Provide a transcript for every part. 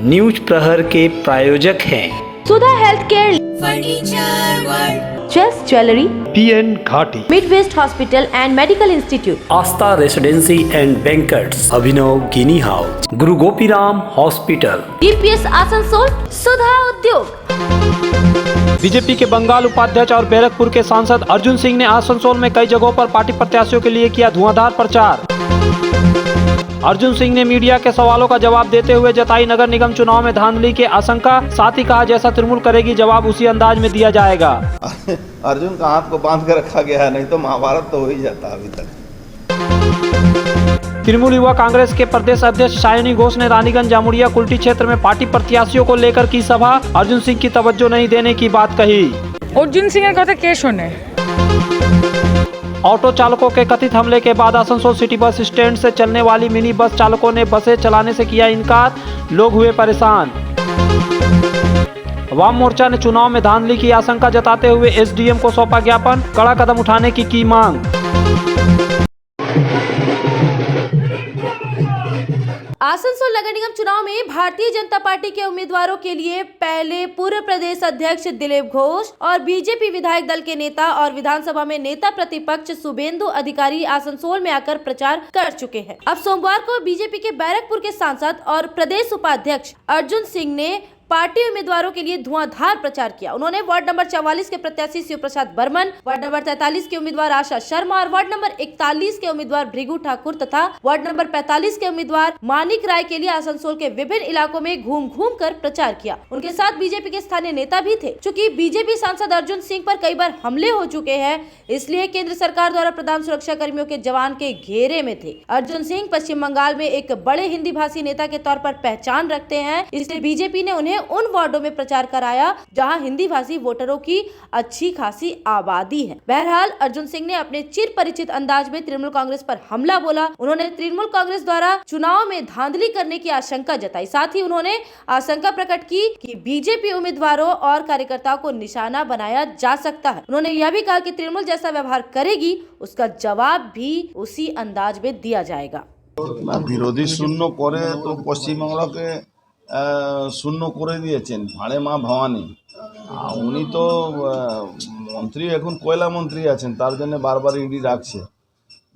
News Prahar के प्रायोजक हैं Sudha health care, chess jewellery, PN Ghati, Midwest hospital and medical institute, Aastha residency and banquets, Abhinav गिनी house, Guru Gopiram hospital, DPS Asansol, Sudha Udyog. BJP के बंगाल उपाध्यक्ष और बैरकपुर के सांसद अर्जुन सिंह ने आसनसोल में कई जगहों पर पार्टी प्रत्याशियों के लिए किया धुआंधार प्रचार। अर्जुन सिंह ने मीडिया के सवालों का जवाब देते हुए जताई नगर निगम चुनाव में धांधली की आशंका, साथ ही कहा जैसा तृणमूल करेगी जवाब उसी अंदाज में दिया जाएगा। अर्जुन का हाथ को बांध कर रखा गया है, नहीं तो महाभारत तो हो ही जाता अभी तक। तृणमूल युवा कांग्रेस के प्रदेश अध्यक्ष सायनी घोष ने रानीगंज जामुड़िया कुल्टी क्षेत्र में पार्टी प्रत्याशियों को लेकर की सभा, अर्जुन सिंह की तवज्जो नहीं देने की बात कही। अर्जुन सिंह कथा के सुने। ऑटो चालकों के कथित हमले के बाद आसनसोल सिटी बस स्टैंड से चलने वाली मिनी बस चालकों ने बसें चलाने से किया इनकार, लोग हुए परेशान। वाम मोर्चा ने चुनाव में धांधली की आशंका जताते हुए SDM को सौंपा ज्ञापन, कड़ा कदम उठाने की मांग। आसनसोल नगर निगम चुनाव में भारतीय जनता पार्टी के उम्मीदवारों के लिए पहले पूर्व प्रदेश अध्यक्ष दिलीप घोष और बीजेपी विधायक दल के नेता और विधानसभा में नेता प्रतिपक्ष शुभेंदु अधिकारी आसनसोल में आकर प्रचार कर चुके हैं। अब सोमवार को बीजेपी के बैरकपुर के सांसद और प्रदेश उपाध्यक्ष अर्जुन सिंह ने पार्टी उम्मीदवारों के लिए धुआंधार प्रचार किया। उन्होंने वार्ड नंबर 44 के प्रत्याशी शिव प्रसाद बर्मन, वार्ड नंबर 43 के उम्मीदवार आशा शर्मा और वार्ड नंबर 41 के उम्मीदवार भृगु ठाकुर तथा वार्ड नंबर 45 के उम्मीदवार मानिक राय के लिए आसनसोल के विभिन्न इलाकों में घूम घूम कर प्रचार किया। उनके साथ बीजेपी के स्थानीय नेता भी थे। चूँकि बीजेपी सांसद अर्जुन सिंह पर कई बार हमले हो चुके हैं, इसलिए केंद्र सरकार द्वारा प्रधान सुरक्षा कर्मियों के जवान के घेरे में थे। अर्जुन सिंह पश्चिम बंगाल में एक बड़े हिंदी भाषी नेता के तौर पर पहचान रखते हैं, इसलिए बीजेपी ने उन्हें उन वार्डों में प्रचार कराया जहां हिंदी भाषी वोटरों की अच्छी खासी आबादी है। बहरहाल अर्जुन सिंह ने अपने चिर परिचित अंदाज में तृणमूल कांग्रेस पर हमला बोला। उन्होंने तृणमूल कांग्रेस द्वारा चुनाव में धांधली करने की आशंका जताई। साथ ही उन्होंने आशंका प्रकट की कि बीजेपी उम्मीदवारों और कार्यकर्ताओं को निशाना बनाया जा सकता है। उन्होंने यह भी कहा कि तृणमूल जैसा व्यवहार करेगी उसका जवाब भी उसी अंदाज में दिया जाएगा। বিরোধী শূন্য করে তো পশ্চিমবাংলাকে শূন্য করে দিয়েছেন ভাড়ে মা ভবানী। উনি তো মন্ত্রী, এখন কয়লা মন্ত্রী আছেন, তার জন্য বারবার ইডি ডাকছে।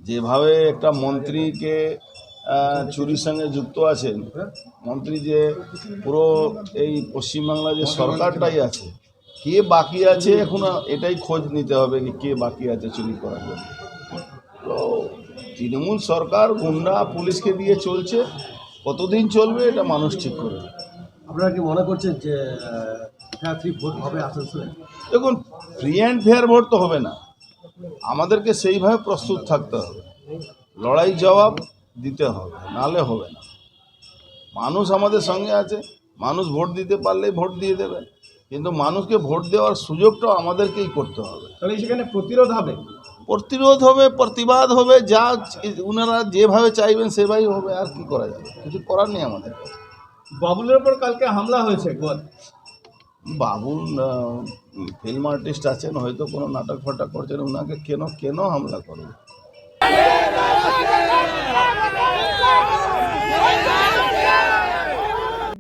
যেভাবে একটা মন্ত্রীকে চুরির সঙ্গে যুক্ত আছেন, মন্ত্রী যে পুরো এই পশ্চিমবাংলা যে সরকারটাই আছে, কে বাকি আছে এখন এটাই খোঁজ নিতে হবে কি কে বাকি আছে চুরি করার জন্য। তো তৃণমূল সরকার গুন্ডা পুলিশকে দিয়ে চলছে, কতদিন চলবে এটা মানুষ ঠিক করবে। আপনারা কি মনে করছেন যে ফ্রি ভোট হবে আসানসোলে? দেখুন, ফ্রি অ্যান্ড ফেয়ার ভোট তো হবে না, আমাদেরকে সেইভাবে প্রস্তুত থাকতে হবে, লড়াই জবাব দিতে হবে, নাহলে হবে না। মানুষ আমাদের সঙ্গে আছে, মানুষ ভোট দিতে পারলেই ভোট দিয়ে দেবে, কিন্তু মানুষকে ভোট দেওয়ার সুযোগটাও আমাদেরকেই করতে হবে। তাহলে সেখানে প্রতিরোধ হবে, প্রতিবাদ হবে, যা ওনারা যেভাবে চাইবেন সেভাবেই হবে, আর কি করা যাবে, কিছু করার নেই আমাদের। বাবুলের উপর কালকে হামলা হয়েছে। বাবুল ফিল্ম আর্টিস্ট আছেন, হয়তো কোনো নাটক ফাটক করছেন, ওনাকে কেন হামলা করবে?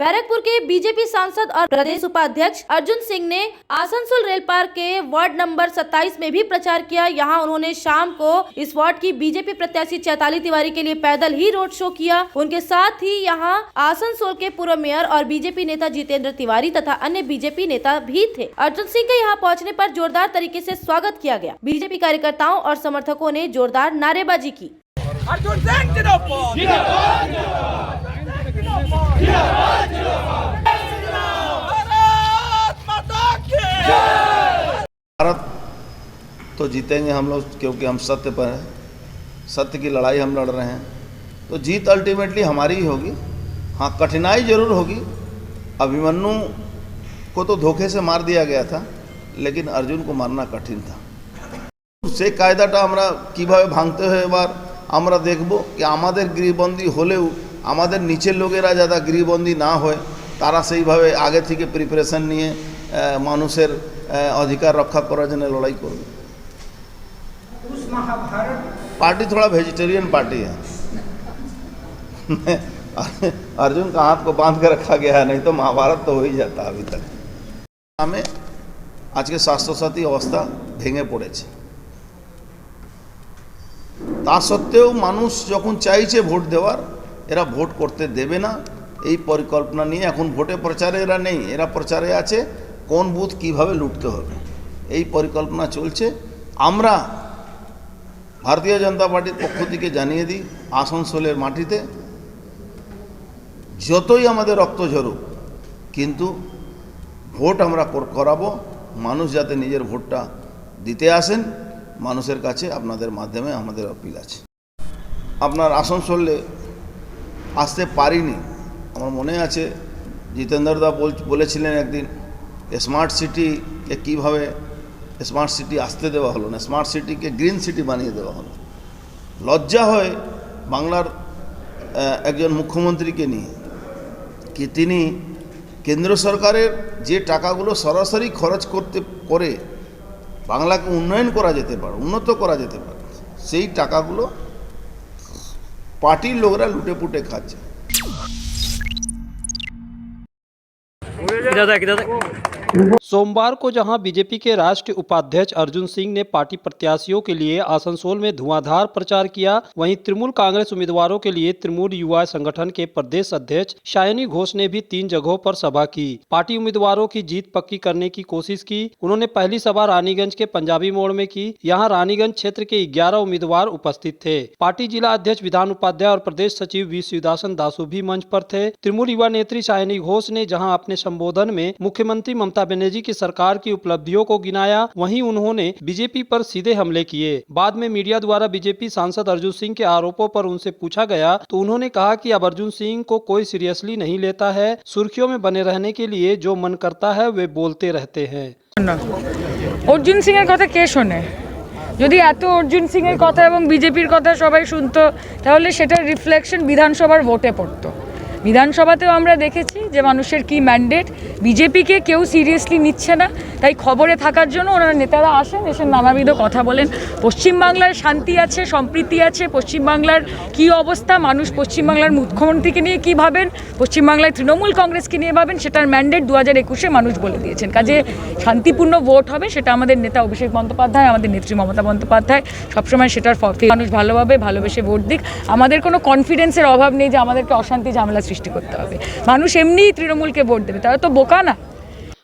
बैरकपुर के बीजेपी सांसद और प्रदेश उपाध्यक्ष अर्जुन सिंह ने आसनसोल रेल पार्क के वार्ड नंबर 27 में भी प्रचार किया। यहां उन्होंने शाम को इस वार्ड की बीजेपी प्रत्याशी चैताली तिवारी के लिए पैदल ही रोड शो किया। उनके साथ ही यहां आसनसोल के पूर्व मेयर और बीजेपी नेता जितेंद्र तिवारी तथा अन्य बीजेपी नेता भी थे। अर्जुन सिंह के यहां पहुंचने पर जोरदार तरीके से स्वागत किया गया। बीजेपी कार्यकर्ताओं और समर्थकों ने जोरदार नारेबाजी की। अर्जुन सिंह जिंदाबाद। भारत तो जीतेंगे हम लोग, क्योंकि हम सत्य पर हैं, सत्य की लड़ाई हम लड़ रहे हैं, तो जीत अल्टीमेटली हमारी ही होगी। हाँ, कठिनाई जरूर होगी। अभिमन्यु को तो धोखे से मार दिया गया था, लेकिन अर्जुन को मारना कठिन था। সেই কায়দাটা আমরা কিভাবে ভাঙতে হয় এবার আমরা দেখব। কি আমাদের গৃহবন্দী হলেও আমাদের নিচের লোকেরা যারা গৃহবন্দী না হয়, তারা সেইভাবে আগে থেকে প্রিপারেশন নিয়ে মানুষের अधिकार रक्षा করার জন্য লড়াই করবে। पार्टी थोड़ा वेजिटेरियन पार्टी है अर्जुन का हाथ को बांध कर रखा गया है, नहीं तो महाभारत तो हो ही जाता अभी तक। हमें आज के स्वास्थ्यसाथी अवस्था भेঙে পড়েছে, তা সত্ত্বেও মানুষ যখন চাইছে ভোট দেওয়ার, এরা ভোট করতে দেবে না এই পরিকল্পনা নিয়ে এখন ভোটে প্রচারে এরা নেই, এরা প্রচারে আছে কোন বুথ কিভাবে লুটতে হবে, এই পরিকল্পনা চলছে। আমরা ভারতীয় জনতা পার্টির পক্ষ থেকে জানিয়ে দিই, আসানসোলের মাটিতে যতই আমাদের রক্ত ঝরুক কিন্তু ভোট আমরা করাবো। মানুষ যাতে নিজের ভোটটা দিতে আসেন, মানুষের কাছে আপনাদের মাধ্যমে আমাদের আপিল আছে। আপনার আসানসোলে আসতে পারিনি, আমার মনে আছে জিতেন্দ্রদা বলেছিলেন একদিন স্মার্ট সিটিকে কীভাবে স্মার্ট সিটি আসতে দেওয়া হলো না, স্মার্ট সিটিকে গ্রিন সিটি বানিয়ে দেওয়া হলো। লজ্জা হয় বাংলার একজন মুখ্যমন্ত্রীকে নিয়ে কি তিনি কেন্দ্র সরকারের যে টাকাগুলো সরাসরি খরচ করে বাংলাকে উন্নয়ন করা যেতে পারে, উন্নত করা যেতে পারে, সেই টাকাগুলো পার্টির লোকরা লুটে পুটে খাচ্ছে। सोमवार को जहां बीजेपी के राष्ट्रीय उपाध्यक्ष अर्जुन सिंह ने पार्टी प्रत्याशियों के लिए आसनसोल में धुआंधार प्रचार किया, वहीं तृणमूल कांग्रेस उम्मीदवारों के लिए तृणमूल युवा संगठन के प्रदेश अध्यक्ष सायनी घोष ने भी 3 जगहों पर सभा की। पार्टी उम्मीदवारों की जीत पक्की करने की कोशिश की। उन्होंने पहली सभा रानीगंज के पंजाबी मोड़ में की। यहाँ रानीगंज क्षेत्र के 11 उम्मीदवार उपस्थित थे। पार्टी जिला अध्यक्ष विधान उपाध्याय और प्रदेश सचिव वी शिवदासन दासू भी मंच पर थे। तृणमूल युवा नेत्री सायनी घोष ने जहाँ अपने संबोधन में मुख्यमंत्री ममता बनर्जी की सरकार की उपलब्धियों को गिनाया, वहीं उन्होंने बीजेपी पर सीधे हमले किए। बाद में मीडिया द्वारा बीजेपी सांसद अर्जुन सिंह के आरोपों पर उनसे पूछा गया तो उन्होंने कहा कि अब अर्जुन सिंह को कोई सीरियसली नहीं लेता है, सुर्खियों में बने रहने के लिए जो मन करता है वे बोलते रहते हैं। अर्जुन सिंह কথা কে শোনে? যদি এত অর্জুন সিং এর কথা এবং বিজেপির কথা সবাই শুনতো তাহলে সেটার রিফ্লেকশন বিধানসভার ভোটে পড়তো। বিধানসভাতেও আমরা দেখেছি যে মানুষের কি ম্যান্ডেট, বিজেপিকে কেউ সিরিয়াসলি নিচ্ছে না, তাই খবরে থাকার জন্য ওনারা নেতারা আসেন, এসে নানাবিধ কথা বলেন। পশ্চিমবাংলার শান্তি আছে, সম্প্রীতি আছে, পশ্চিমবাংলার কি অবস্থা, মানুষ পশ্চিমবাংলার মুখ্যমন্ত্রীকে নিয়ে কি ভাবেন, পশ্চিমবাংলায় তৃণমূল কংগ্রেসকে নিয়ে ভাবেন, সেটার ম্যান্ডেট 2021-এ মানুষ বলে দিয়েছেন। কাজে শান্তিপূর্ণ ভোট হবে, সেটা আমাদের নেতা অভিষেক বন্দ্যোপাধ্যায়, আমাদের নেত্রী মমতা বন্দ্যোপাধ্যায় সবসময় সেটার মানুষ ভালোভাবে ভালোবেসে ভোট দিক। আমাদের কোনো কনফিডেন্সের অভাব নেই যে আমাদেরকে অশান্তি ঝামেলা সৃষ্টি করতে হবে। মানুষ এমনিই তৃণমূলকে ভোট দেবে, তারা তো বোকা না।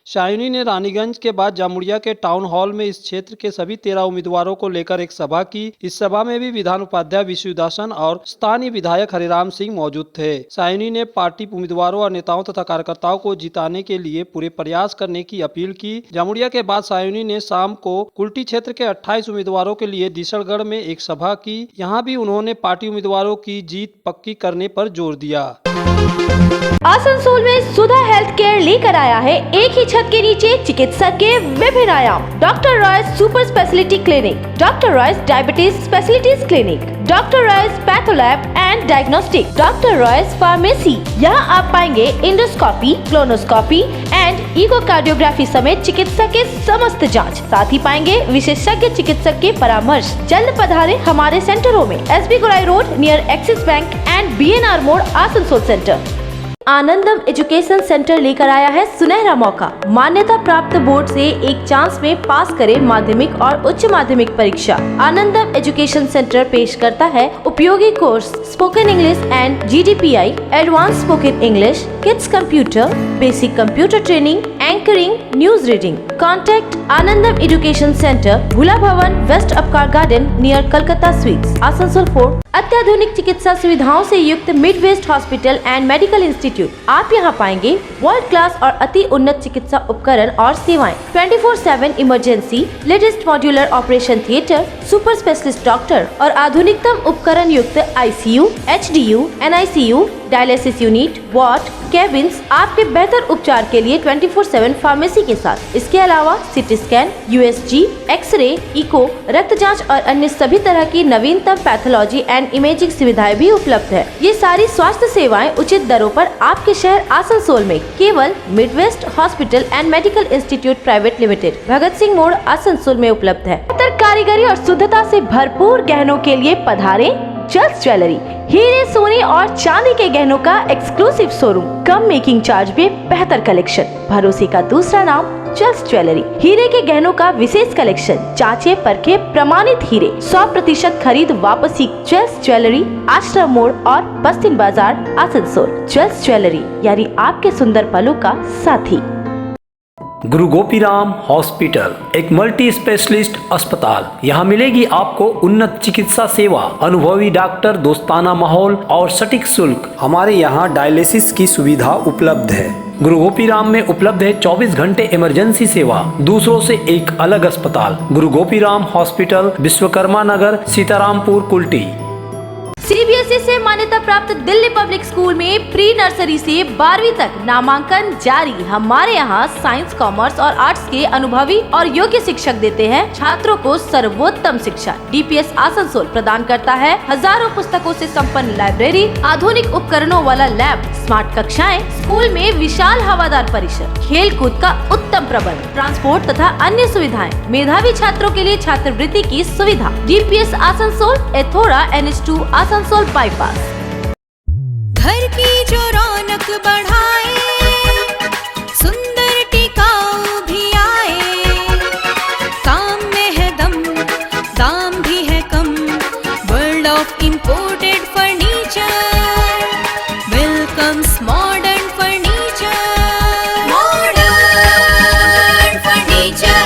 सायनी ने रानीगंज के बाद जामुड़िया के टाउन हॉल में इस क्षेत्र के सभी 13 उम्मीदवारों को लेकर एक सभा की। इस सभा में भी विधान उपाध्याय विश्वदासन और स्थानीय विधायक हरिराम सिंह मौजूद थे। सायनी ने पार्टी उम्मीदवारों और नेताओं तथा कार्यकर्ताओं को जिताने के लिए पूरे प्रयास करने की अपील की। जामुड़िया के बाद सायनी ने शाम को कुल्टी क्षेत्र के 28 उम्मीदवारों के लिए दिसलगढ़ में एक सभा की। यहाँ भी उन्होंने पार्टी उम्मीदवारों की जीत पक्की करने पर जोर दिया। आसनसोल में सुधा हेल्थ केयर लेकर आया है एक ही छत के नीचे चिकित्सक के विभिन्न आयाम। Doctor Royce super speciality clinic, doctor Royce diabetes specialities clinic, doctor Royce patholab and diagnostic, doctor Royce pharmacy. यहाँ आप पाएंगे इंडोस्कोपी, क्लोनोस्कोपी एंड इकोकार्डियोग्राफी समेत चिकित्सा के समस्त जांच। साथ ही पाएंगे विशेषज्ञ चिकित्सक के परामर्श। जल्द पधारे हमारे सेंटरों में SB गोलाई road near axis bank and BNR मोड़ आसनसोल सेंटर। आनंदम एजुकेशन सेंटर लेकर आया है सुनहरा मौका। मान्यता प्राप्त बोर्ड से एक चांस में पास करें माध्यमिक और उच्च माध्यमिक परीक्षा। आनंदम एजुकेशन सेंटर पेश करता है उपयोगी course spoken English and GDPI, advance spoken English, kids computer, basic computer training, anchoring, news reading. Contact Anandam education centre, Bhula Bhawan, west Upkar garden near Calcutta sweets, Asansol 4। अत्याधुनिक चिकित्सा सुविधाओं से युक्त mid west hospital and medical institute. आप यहां पाएंगे वर्ल्ड क्लास और अति उन्नत चिकित्सा उपकरण और सेवाएं, 24/7 emergency, latest modular operation theatre, super specialist doctor और आधुनिकतम उपकरण युक्त ICU, HDU, NICU, dialysis unit, ward, cabins आपके बेहतर उपचार के लिए 24/7 फार्मेसी के साथ। इसके अलावा CT scan, USG, x-ray, echo, रक्त जांच और अन्य सभी तरह की नवीनतम पैथोलॉजी एंड इमेजिंग सुविधाएं भी उपलब्ध है। ये सारी स्वास्थ्य सेवाएं उचित दरों पर आपके शहर आसनसोल में केवल Midwest hospital and medical institute private limited, Bhagat Singh मोड़, आसनसोल में उपलब्ध है। बेहतर कारीगरी और शुद्धता से भरपूर गहनों के लिए पधारें जस्ट ज्वेलरी, हीरे सोने और चांदी के गहनों का एक्सक्लूसिव शोरूम, कम मेकिंग चार्ज में बेहतर कलेक्शन, भरोसे का दूसरा नाम जस्ट ज्वेलरी। हीरे के गहनों का विशेष कलेक्शन, जांचे परखे प्रमाणित हीरे, 100% खरीद वापसी। जस्ट ज्वेलरी, आश्रम मोड़ और बस्तिन बाजार, आसनसोल। जस्ट ज्वेलरी यानी आपके सुंदर पलों का साथी। गुरु गोपीराम हॉस्पिटल एक मल्टी स्पेशलिस्ट अस्पताल। यहाँ मिलेगी आपको उन्नत चिकित्सा सेवा, अनुभवी डॉक्टर, दोस्ताना माहौल और सटीक शुल्क। हमारे यहाँ डायलिसिस की सुविधा उपलब्ध है। गुरु गोपीराम में उपलब्ध है 24 घंटे इमरजेंसी सेवा, दूसरों से एक अलग अस्पताल। गुरु गोपीराम हॉस्पिटल, विश्वकर्मा नगर, सीतारामपुर, कुल्टी। सीबीएसई से मान्यता प्राप्त दिल्ली पब्लिक स्कूल में प्री नर्सरी से 12वीं तक नामांकन जारी। हमारे यहाँ साइंस, कॉमर्स और आर्ट्स के अनुभवी और योग्य शिक्षक देते हैं छात्रों को सर्वोत्तम शिक्षा। डीपीएस आसनसोल प्रदान करता है हजारों पुस्तकों से संपन्न लाइब्रेरी, आधुनिक उपकरणों वाला लैब, स्मार्ट कक्षाएं, स्कूल में विशाल हवादार परिसर, खेल कूद का उत्तम प्रबंध, ट्रांसपोर्ट तथा अन्य सुविधाएं, मेधावी छात्रों के लिए छात्रवृत्ति की सुविधा। डीपीएस आसनसोल, एथोड़ा, NH2 आसनसोल बाईपास। घर की जो रौनक बढ़ाए, सुंदर टिकाऊ भी आए, काम में है दम, दाम भी है कम। World of imported furniture welcomes modern furniture. Modern furniture,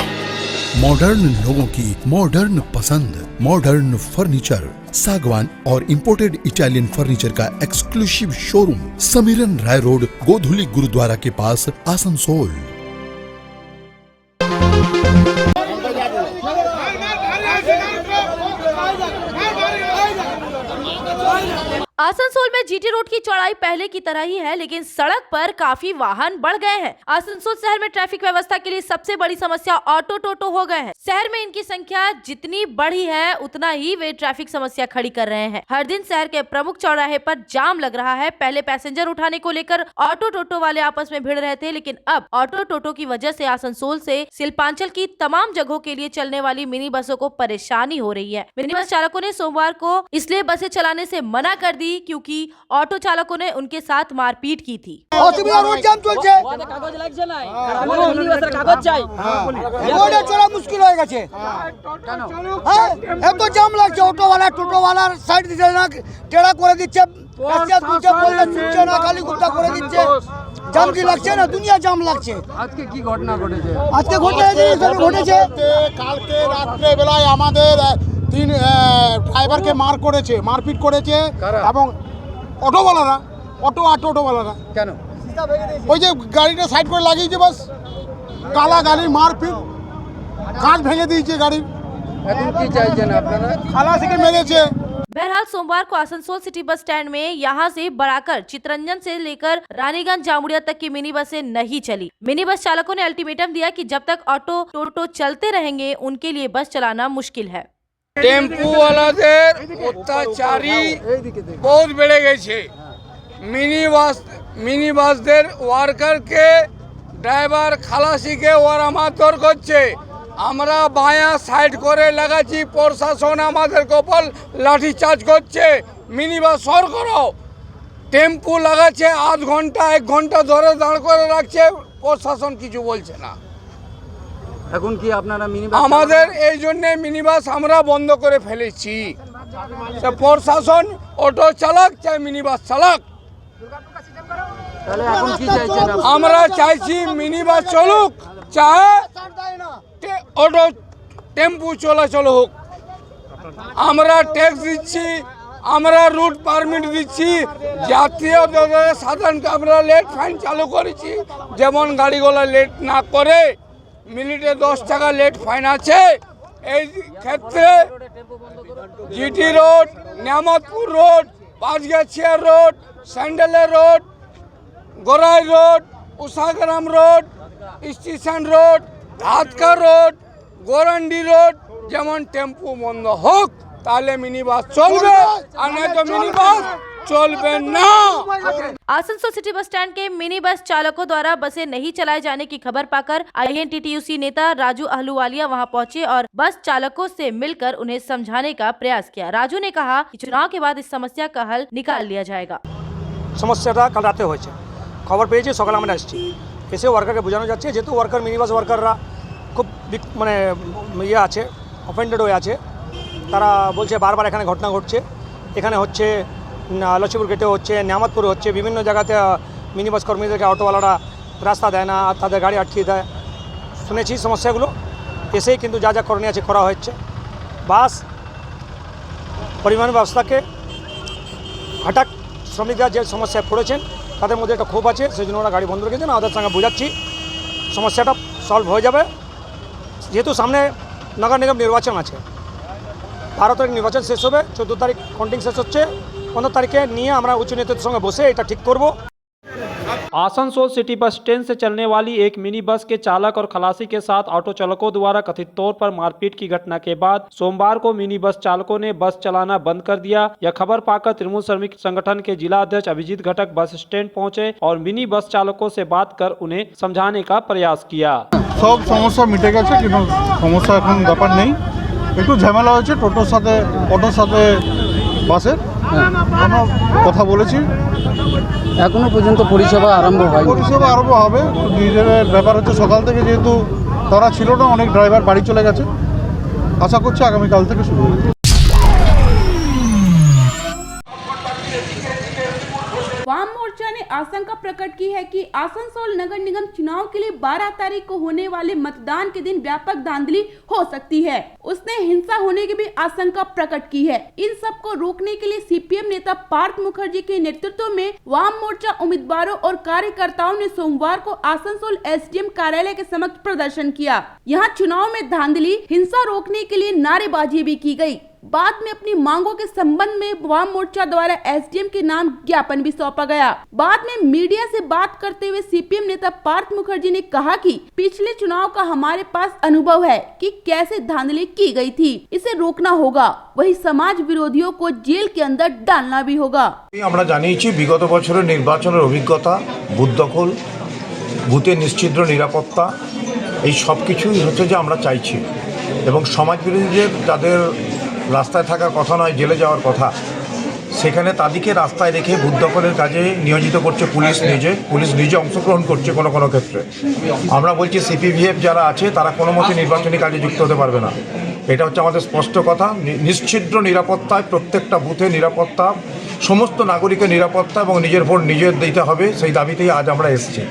modern लोगों की मॉडर्न पसंद। मॉडर्न फर्नीचर, सागवान और इंपोर्टेड इटालियन फर्नीचर का exclusive showroom, Samiran Rai road, Godhuli gurdwara के पास, आसनसोल। आसनसोल में जीटी रोड की चौड़ाई पहले की तरह ही है, लेकिन सड़क पर काफी वाहन बढ़ गए हैं। आसनसोल शहर में ट्रैफिक व्यवस्था के लिए सबसे बड़ी समस्या ऑटो टोटो हो गए हैं। शहर में इनकी संख्या जितनी बढ़ी है, उतना ही वे ट्रैफिक समस्या खड़ी कर रहे हैं। हर दिन शहर के प्रमुख चौराहे पर जाम लग रहा है। पहले पैसेंजर उठाने को लेकर ऑटो टोटो वाले आपस में भिड़ रहे थे, लेकिन अब ऑटो टोटो की वजह से आसनसोल से शिल्पांचल की तमाम जगहों के लिए चलने वाली मिनी बसों को परेशानी हो रही है। मिनी बस चालकों ने सोमवार को इसलिए बसें चलाने से मना कर दी क्योंकि ऑटो चालकों ने उनके साथ मारपीट की थी। रोड जाम চলছে, কাগজ লাগছে না, মিনি বাসের কাগজ চাই, রোডে চলা মুশকিল হয়ে গেছে। কেন এত জাম লাগছে? অটো वाला টোটো वाला সাইড দিতে না, টেড়া করে দিচ্ছে, রাস্তা দুটো বললে শুনছে না, খালি গুপ্তা করে দিচ্ছে। জাম কি লাগছে না? দুনিয়া জাম লাগছে। আজকে কি ঘটনা ঘটেছে? আজকে ঘটেছে কালকে রাত্রে বেলায় আমাদের 3 ড্রাইভারকে মারপিট করেছে এবং অটোওয়ালারা, অটোওয়ালারা। কেন? ওই যে গাড়িটা সাইড করে লাগিয়েছে, বাস কালা গাড়ি, মারপিট, কাঁচ ভেঙে দিয়েছে গাড়ির। এখন কি চাইছেন আপনারা? খালাসিকে মেরেছে। बहरहाल सोमवार को आसनसोल सिटी बस स्टैंड में यहां से बढ़ाकर चितरंजन से लेकर रानीगंज जामुड़िया तक की मिनी बसें नहीं चली। मिनी बस चालकों ने अल्टीमेटम दिया कि जब तक ऑटो टोटो चलते रहेंगे, उनके लिए बस चलाना मुश्किल है। টেম্পু ওয়ালাদের অত্যাচারী বহুত বেড়ে গেছে। মিনি বাসদের ওয়ার্কারকে ড্রাইভার খালাসিকে ওরা মারধর করছে। আমরা বায়া সাইড করে লাগাচ্ছি, প্রশাসন আমাদের উপর লাঠি চার্জ করছে। মিনি বাস সর করো। টেম্পু লাগাচ্ছে আধ ঘন্টা 1 ঘন্টা ধরে দাঁড় করে রাখছে, প্রশাসন কিছু বলছে না। এখন কি আপনারা মিনি আমাদের এই জন্য মিনি বাস আমরা বন্ধ করে ফেলেছি। প্রশাসন অটো চালাক চাই মিনি বাস চালাক, তাহলে এখন কি চাইছেন? আমরা চাইছি মিনি বাস চলুক, চাহে অটো টেম্পু চলাচল হোক। আমরা ট্যাক্স দিচ্ছি, আমরা রুট পারমিট দিচ্ছি, জাতীয় সাধারণকে আমরা লেট ফাইন চালু করেছি। যেমন গাড়িগুলো লেট না করে, মিনিটে 10 টাকা লেট ফাইন আছে। এই ক্ষেত্রে GT road, Niamatpur road, Panchgachhia road, স্যান্ডেলের road, Gorai road, Ushagram road, station road, Hatka road, Gorandi road যেমন টেম্পু বন্ধ হোক, তাহলে মিনি বাস চলবে। আর নয়তো মিনি বাস चलबे ना। आसनसोल सिटी बस स्टैंड के मिनी बस चालकों द्वारा बसें नहीं चलाए जाने की खबर पाकर INTTUC नेता राजू अहलूवालिया वहां पहुंचे और बस चालकों से मिलकर उन्हें समझाने का प्रयास किया। राजू ने कहा कि चुनाव के बाद इस समस्या का हल निकाल लिया जाएगा। সমস্যাটা কাল রাতে হয়েছে, খবর পেয়েছি, সকালে আমরা এসেছি, এসে ওয়ার্কারকে বোঝানো যাচ্ছে, যেহেতু ওয়ার্কার মিনি বাস ওয়ার্কাররা খুব মানে ইয়ে আছে, অফেন্ডেড হয়ে আছে, তারা বলছে বারবার এখানে ঘটনা ঘটছে, এখানে হচ্ছে লক্ষ্মীপুর গেটে হচ্ছে, নিয়ামতপুরে হচ্ছে, বিভিন্ন জায়গাতে মিনি বাস কর্মীদেরকে অটোওয়ালারা রাস্তা দেয় না, আর তাদের গাড়ি আটকিয়ে দেয়। শুনেছি সমস্যাগুলো, এসেই কিন্তু যা যা করণীয় আছে করা হচ্ছে। বাস পরিবহন ব্যবস্থাকে হঠাৎ শ্রমিকরা যে সমস্যায় পড়েছেন তাদের মধ্যে একটা ক্ষোভ আছে, সেই জন্য ওরা গাড়ি বন্ধ রেখেছেন। ওদের সঙ্গে বোঝাচ্ছি সমস্যাটা সলভ হয়ে যাবে, যেহেতু সামনে নগর নিগম নির্বাচন আছে। 12 তারিখ নির্বাচন শেষ হবে, 14 তারিখ কাউন্টিং শেষ হচ্ছে, 15 তারিখে নিয়ে আমরা উচ্চ নেতৃত্বের সঙ্গে বসে এটা ঠিক করব। आसनसोल सिटी बस स्टैंड से चलने वाली एक मिनी बस के चालक और खलासी के साथ ऑटो चालकों द्वारा कथित तौर पर मारपीट की घटना के बाद सोमवार को मिनी बस चालकों ने बस चलाना बंद कर दिया। यह खबर पाकर तृणमूल श्रमिक संगठन के जिला अध्यक्ष अभिजीत घटक बस स्टैंड पहुंचे और मिनी बस चालकों से बात कर उन्हें समझाने का प्रयास किया। सब समस्या मिटे गेছে, কিন্তু সমস্যা এখন ব্যাপার নেই। একটু ঝামেলা হয়েছে টোটোর সাথে, অটোর সাথে বাসের, আমরা কথা বলেছি, এখনো পর্যন্ত পরিষেবা আরম্ভ হয়নি। পরিষেবা আরম্ভ হবে। নিজের ব্যাপার হচ্ছে সকাল থেকে যেহেতু তারা ছিল না, অনেক ড্রাইভার বাড়ি চলে গেছে, আশা করছি আগামীকাল থেকে শুরু হবে। वाम मोर्चा ने आशंका प्रकट की है कि आसनसोल नगर निगम चुनाव के लिए 12 तारीख को होने वाले मतदान के दिन व्यापक धांधली हो सकती है। उसने हिंसा होने की भी आशंका प्रकट की है। इन सब को रोकने के लिए CPM नेता पार्थ मुखर्जी के नेतृत्व में वाम मोर्चा उम्मीदवारों और कार्यकर्ताओं ने सोमवार को आसनसोल SDM कार्यालय के समक्ष प्रदर्शन किया। यहाँ चुनाव में धांधली, हिंसा रोकने के लिए नारेबाजी भी की गयी। बाद में अपनी मांगों के संबंध में वाम मोर्चा द्वारा SDM के नाम ज्ञापन भी सौंपा गया। बाद में मीडिया से बात करते हुए CPM नेता पार्थ मुखर्जी ने कहा कि पिछले चुनाव का हमारे पास अनुभव है कि कैसे धांधली की गई थी, इसे रोकना होगा, वही समाज विरोधियों को जेल के अंदर डालना भी होगा। আমরা জানিয়েছি বিগত বছরের নির্বাচনের অভিজ্ঞতা, বুথ দখল, বুথে নিশ্চিদ্র নিরাপত্তা, এই সব কিছুই হচ্ছে যে আমরা চাইছি, এবং সমাজ বিরোধীদের যাদের রাস্তায় থাকার কথা নয়, জেলে যাওয়ার কথা, সেখানে তাদেরকে রাস্তায় রেখে বুথ দখলের কাজে নিয়োজিত করছে পুলিশ নিজে অংশগ্রহণ করছে কোনো কোনো ক্ষেত্রে। আমরা বলছি CPVF যারা আছে তারা কোনো মতে নির্বাচনী কাজে যুক্ত হতে পারবে না, এটা হচ্ছে আমাদের স্পষ্ট কথা। নিশ্চিদ্র নিরাপত্তায় প্রত্যেকটা বুথে নিরাপত্তা, সমস্ত নাগরিকের নিরাপত্তা এবং নিজের ভোট নিজের দিতে হবে, সেই দাবিতেই আজ আমরা এসেছি।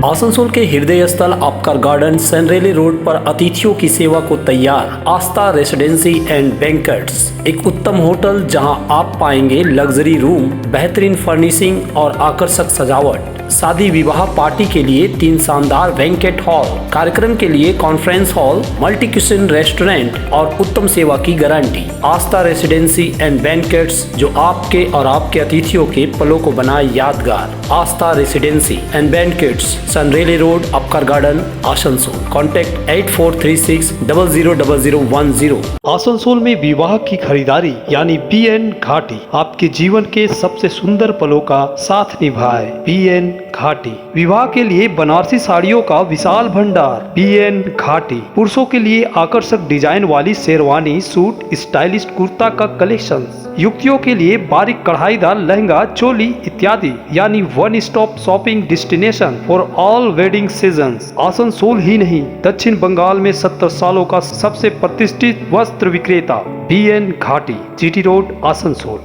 आसनसोल के हृदय स्थल आपका गार्डन सनरेली रोड पर अतिथियों की सेवा को तैयार आस्था रेसिडेंसी एंड बैंक्वेट्स, एक उत्तम होटल जहां आप पाएंगे लग्जरी रूम, बेहतरीन फर्निशिंग और आकर्षक सजावट। शादी विवाह पार्टी के लिए 3 शानदार बैंकेट हॉल, कार्यक्रम के लिए conference hall, multi kitchen restaurant और उत्तम सेवा की guarantee. Aastha residency and banquets, जो आपके और आपके अतिथियों के पलों को बनाए यादगार। आस्था रेसिडेंसी एंड बैंक्वेट्स, सनरेली road, Upkar garden, Asansol. Contact 8436000010। Asansol में विवाह की खरीदारी यानी BN घाटी आपके जीवन के सबसे सुंदर पलों का साथ निभाए। BN घाटी विवाह के लिए बनारसी साड़ियों का विशाल भंडार। BN घाटी पुरुषों के लिए आकर्षक डिजाइन वाली शेरवानी, सूट, स्टाइलिश कुर्ता का कलेक्शन, युवतियों के लिए बारीक कढ़ाईदार लहंगा, चोली इत्यादि, यानी one stop shopping destination for all wedding seasons. Asansol ही नहीं, दक्षिण बंगाल में 70 सालों का सबसे प्रतिष्ठित वस्त्र विक्रेता BN घाटी, GT रोड, आसनसोल।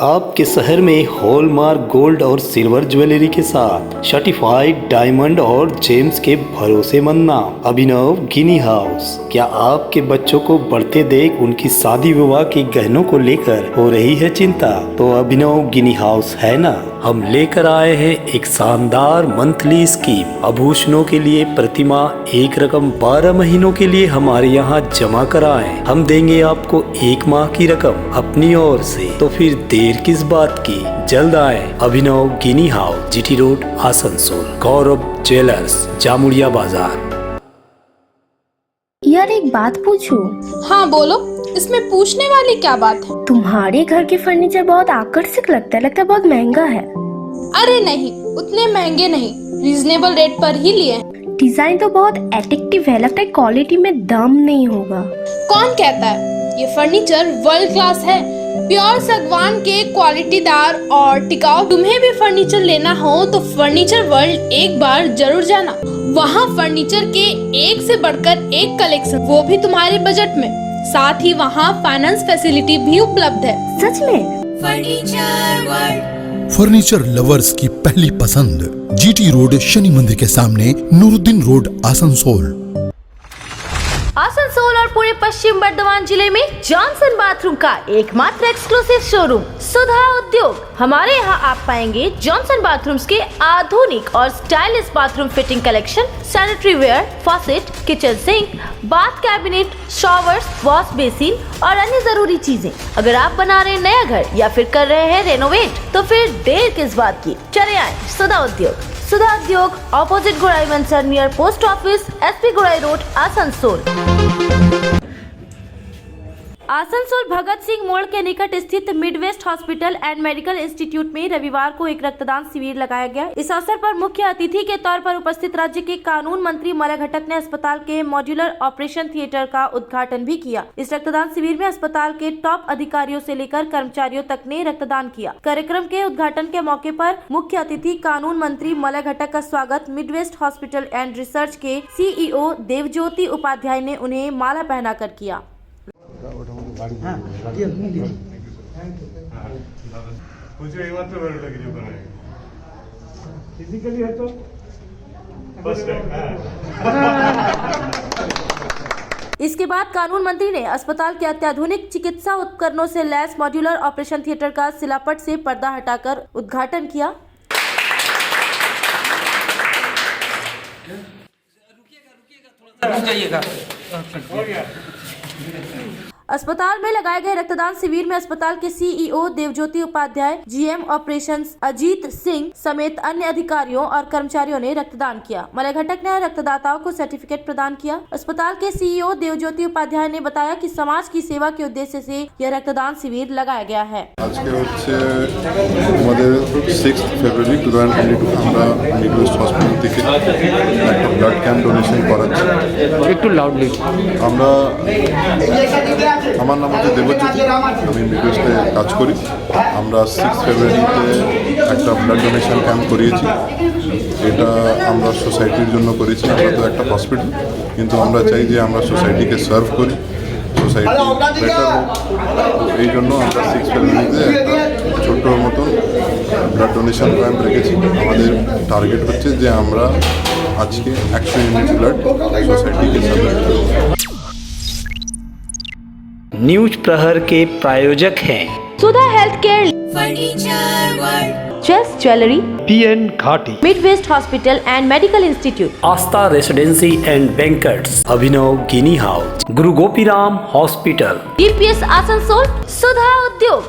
आपके शहर में हॉलमार्क गोल्ड और सिल्वर ज्वेलरी के साथ सर्टिफाइड डायमंड और जेम्स के भरोसेमंद नाम अभिनव गिनी हाउस। क्या आपके बच्चों को बढ़ते देख उनकी शादी विवाह के गहनों को लेकर हो रही है चिंता? तो अभिनव गिनी हाउस है ना। हम लेकर आए हैं एक शानदार मंथली स्कीम। आभूषणों के लिए प्रतिमा एक रकम 12 महीनों के लिए हमारे यहाँ जमा कराएं। हम देंगे आपको 1 माह की रकम अपनी ओर से। तो फिर देर किस बात की, जल्द आए। अभिनव गिनी हाउस, GT रोड, आसनसोल। गौरव ज्वेलर्स, जामुड़िया बाजार। यार एक बात पूछूं? हाँ बोलो, इसमें पूछने वाली क्या बात है? तुम्हारे घर के फर्नीचर बहुत आकर्षक लगता है बहुत महंगा है। अरे नहीं, उतने महंगे नहीं, रीजनेबल रेट पर ही लिए हैं। डिजाइन तो बहुत एट्रैक्टिव है, लगता है क्वालिटी में दम नहीं होगा। कौन कहता है? ये फर्नीचर वर्ल्ड क्लास है, प्योर सागवान के क्वालिटीदार और टिकाऊ। तुम्हें भी फर्नीचर लेना हो तो फर्नीचर वर्ल्ड एक बार जरूर जाना। वहाँ फर्नीचर के एक से बढ़कर एक कलेक्शन, वो भी तुम्हारे बजट में। साथ ही वहाँ फाइनेंस फैसिलिटी भी उपलब्ध है। सच में? फर्नीचर वर्ल्ड, फर्नीचर लवर्स की पहली पसंद, जीटी रोड शनि मंदिर के सामने, नूरुद्दीन रोड, आसनसोल। आसनसोल और पूरे पश्चिम बर्धमान जिले में जॉनसन बाथरूम का एकमात्र एक्सक्लूसिव शोरूम सुधा उद्योग। हमारे यहाँ आप पाएंगे जॉनसन बाथरूम्स के आधुनिक और stylish bathroom fitting collection, sanitary ware, faucet, kitchen sink, bath cabinet, showers, wash basin और अन्य जरूरी चीजें। अगर आप बना रहे हैं नया घर या फिर कर रहे हैं रेनोवेट तो फिर देर किस बात की, चले आए सुधा उद्योग। सुधा उद्योग ऑपोजिट गोराई मंचर near post office, SP Gorai road, Asansol. Asansol Bhagat Singh मोड़ के निकट स्थित Midwest hospital and medical institute में रविवार को एक रक्तदान शिविर लगाया गया। इस अवसर पर मुख्य अतिथि के तौर पर उपस्थित राज्य के कानून मंत्री मलय घटक ने अस्पताल के मॉड्यूलर ऑपरेशन थिएटर का उद्घाटन भी किया। इस रक्तदान शिविर में अस्पताल के टॉप अधिकारियों से लेकर कर्मचारियों तक ने रक्तदान किया। कार्यक्रम के उद्घाटन के मौके पर मुख्य अतिथि कानून मंत्री मलय घटक का स्वागत मिडवेस्ट हॉस्पिटल एंड रिसर्च के CEO देवज्योति उपाध्याय ने उन्हें माला पहनाकर किया। इसके बाद कानून मंत्री ने अस्पताल के अत्याधुनिक चिकित्सा उपकरणों से लैस मॉड्यूलर ऑपरेशन थिएटर का शिलापट से पर्दा हटाकर उद्घाटन किया। अस्पताल में लगाए गए रक्तदान शिविर में अस्पताल के CEO Devjyoti Upadhyay, GM operations Ajit Singh समेत अन्य अधिकारियों और कर्मचारियों ने रक्तदान किया। मलय घटक ने रक्तदाताओं को सर्टिफिकेट प्रदान किया। अस्पताल के CEO देवज्योति उपाध्याय ने बताया कि समाज की सेवा के उद्देश्य से यह रक्तदान शिविर लगाया गया है। आज के 6 ফেব্রুয়ারি 2022 আমরা মিডওয়েস্ট হসপিটাল থেকে একটা ব্লাড ক্যাম্প ডোনেশন করাচ্ছি। একটু লাউডলি। আমরা আমার নাম হচ্ছে দেবজ্যোতি, আমি মিডওয়েস্টে কাজ করি। আমরা 6 ফেব্রুয়ারিতে একটা ব্লাড ডোনেশন ক্যাম্প করিয়েছি। এটা আমরা সোসাইটির জন্য করেছি। আমরা তো একটা হসপিটাল, কিন্তু আমরা চাই যে আমরা সোসাইটিকে সার্ভ করি, সোসাইটি বেটার হোক। এই জন্য আমরা 6 ফেব্রুয়ারিতে একটা ছোট্ট মতন ব্লাড ডোনেশন ক্যাম্প রেখেছি। আমাদের টার্গেট হচ্ছে যে আমরা আজকে 100 ইউনিট ব্লাড সোসাইটিকে সার্ভ করব। न्यूज प्रहर के प्रायोजक हैं Sudha health care, furniture world, chess jewellery, PN Ghati, Midwest hospital and medical institute, Aastha residency and banquets, Abhinav गिनी house, Guru Gopiram hospital, DPS Asansol, Sudha उद्योग।